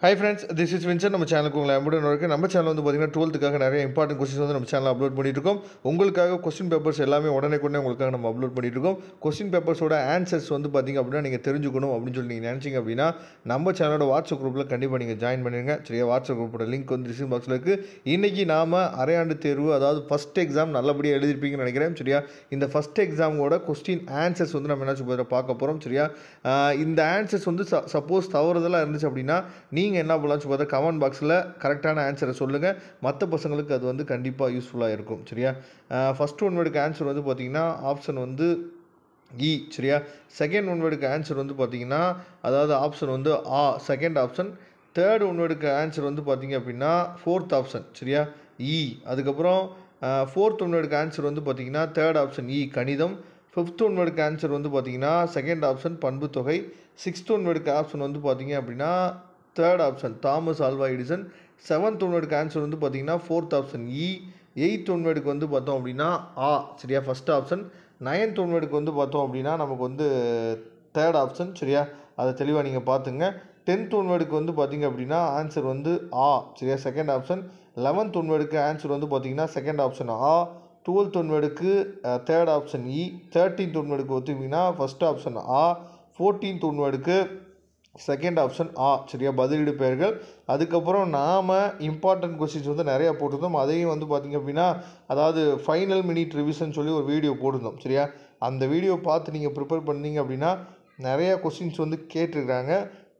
Hi friends, this is Vincent. நம்ம சேனலுக்கு உங்களை அன்புடன் வரவேற்கிறேன். நம்ம சேனல் வந்து பார்த்தீங்கன்னா 12th நிறைய இம்பார்ட்டன்ட் கொஸ்டின்ஸ் வந்து நம்ம சேனலில் அப்லோட் பண்ணிட்டு இருக்கோம். உங்களுக்காக கொஸ்டின் பேப்பர்ஸ் எல்லாமே உடனே உங்களுக்காக நம்ம அப்லோட் பண்ணிட்டு இருக்கோம். கொஸ்டின் பேப்பர்ஸோட ஆன்சர்ஸ் வந்து பார்த்தீங்க அப்படின்னா நீங்கள் தெரிஞ்சுக்கணும் அப்படின்னு சொல்லி நீங்கள் நினச்சிங்க அப்படின்னா நம்ம சேனலோட வாட்ஸ்அப் குரூப்பில் கண்டிப்பாக நீங்கள் ஜாயின் பண்ணிடுங்க. சரியா, வாட்ஸ்அப் குரூப்போட லிங்க் வந்து டிஸ்கிரிப்ஷன் பாக்ஸில் இருக்குது. இன்றைக்கி நாம் அரையாண்டு தேர்வு, அதாவது ஃபஸ்ட் எக்ஸாம் நல்லபடியாக எழுதிருப்பீங்கன்னு நினைக்கிறேன். சரியா, இந்த ஃபஸ்ட் எக்ஸாமோட கொஸ்டின் ஆன்சர்ஸ் வந்து நம்ம என்ன பார்க்க போகிறோம். சரியா, இந்த ஆன்சர்ஸ் வந்து சப்போஸ் தவறுதலாக இருந்துச்சு அப்படின்னா நீங்கள் என்ன பண்ணலாம்னு பார்த்தா கமெண்ட் பாக்ஸில் கரெக்டான ஆன்சரை சொல்லுங்கள். மற்ற பசங்களுக்கு அது வந்து கண்டிப்பாக யூஸ்ஃபுல்லாக இருக்கும். சரியா, ஃபஸ்ட் ஒன் வேர்டுக்கு ஆன்சர் வந்து பார்த்திங்கன்னா ஆப்ஷன் வந்து இ. சரியா, செகண்ட் ஒன் வேர்டுக்கு ஆன்சர் வந்து பார்த்திங்கன்னா அதாவது ஆப்ஷன் வந்து ஆ, செகண்ட் ஆப்ஷன். தேர்ட் ஒன் வேர்டுக்கு ஆன்சர் வந்து பார்த்திங்க அப்படின்னா ஃபோர்த் ஆப்ஷன். சரியா, இ. அதுக்கப்புறம் ஃபோர்த் ஒன் வேர்டுக்கு ஆன்சர் வந்து பார்த்திங்கன்னா தேர்ட் ஆப்ஷன் இ, கணிதம். ஃபிஃப்த் ஒன் வேர்டுக்கு ஆன்சர் வந்து பார்த்திங்கன்னா செகண்ட் ஆப்ஷன் பண்புத்தொகை. சிக்ஸ்த் ஒன் வேர்டுக்கு ஆப்ஷன் வந்து பார்த்திங்க அப்படின்னா third option Thomas Alva Edison. Seventh one வேர்டுக்கு ஆன்சர் வந்து பார்த்திங்கன்னா ஃபோர்த் ஆப்ஷன் இ. எயித் ஒன் வேர்டுக்கு வந்து பார்த்தோம் அப்படின்னா ஆ. சரியா, ஃபஸ்ட் ஆப்ஷன். நைன்த் ஒன் வேர்டுக்கு வந்து பார்த்தோம் அப்படின்னா நமக்கு வந்து தேர்ட் ஆப்ஷன். சரியா, அதை தெளிவாக நீங்கள் பார்த்துங்க. டென்த் ஒன் வேர்டுக்கு வந்து பார்த்திங்க அப்படின்னா ஆன்சர் வந்து ஆ. சரியா, செகண்ட் ஆப்ஷன். 11th ஒன் வேர்டுக்கு ஆன்சர் வந்து பார்த்திங்கன்னா செகண்ட் ஆப்ஷன் ஆ. 12th ஒன் வேர்டுக்கு தேர்ட் ஆப்ஷன் இ. 13th ஒன் வேர்டுக்கு ஒத்துக்கிங்கன்னா ஃபஸ்ட் ஆப்ஷன் ஆ. 14th ஒன் வேர்டுக்கு செகண்ட் ஆப்ஷன் ஆ. சரியா, பதிலீடு பெயர்கள். அதுக்கப்புறம் நாம் இம்பார்ட்டன்ட் கொஸ்டின்ஸ் வந்து நிறையா போட்டிருந்தோம். அதையும் வந்து பார்த்திங்க அப்படின்னா அதாவது ஃபைனல் மினிட் ரிவிஷன் சொல்லி ஒரு வீடியோ போட்டிருந்தோம். சரியா, அந்த வீடியோ பார்த்து நீங்கள் ப்ரிப்பேர் பண்ணீங்க அப்படின்னா நிறையா கொஸ்டின்ஸ் வந்து கேட்டிருக்காங்க.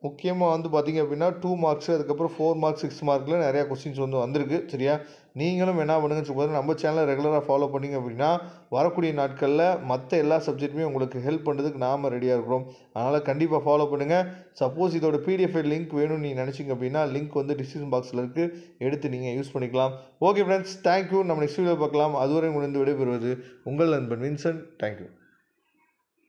முக்கியமாக வந்து பார்த்திங்க அப்படின்னா 2 மார்க்ஸு, அதுக்கப்புறம் 4 மார்க்ஸ் 6 மார்க்கில் நிறையா கொஸ்டின்ஸ் வந்து வந்திருக்கு. சரியா, நீங்களும் என்ன பண்ணுங்கன்னு சொல்லி நம்ம சேனலை ரெகுலராக ஃபாலோ பண்ணிங்க அப்படின்னா வரக்கூடிய நாட்களில் மற்ற எல்லா சப்ஜெக்ட்டுமே உங்களுக்கு ஹெல்ப் பண்ணுறதுக்கு நாம் ரெடியாக இருக்கிறோம். அதனால் கண்டிப்பாக ஃபாலோ பண்ணுங்கள். சப்போஸ் இதோட பிடிஎஃப் லிங்க் வேணும்னு நீங்கள் நினச்சிங்க அப்படின்னா லிங்க் வந்து டிஸ்கிரிப்ஷன் பாக்ஸில் இருக்குது, எடுத்து நீங்கள் யூஸ் பண்ணிக்கலாம். Okay friends, thank you. நம்ம நெக்ஸ்ட் வீடியோ பார்க்கலாம். அதுவரை முடிந்து விடைபெறுவது உங்கள் நண்பன் வின்சென்ட். தேங்க்யூ.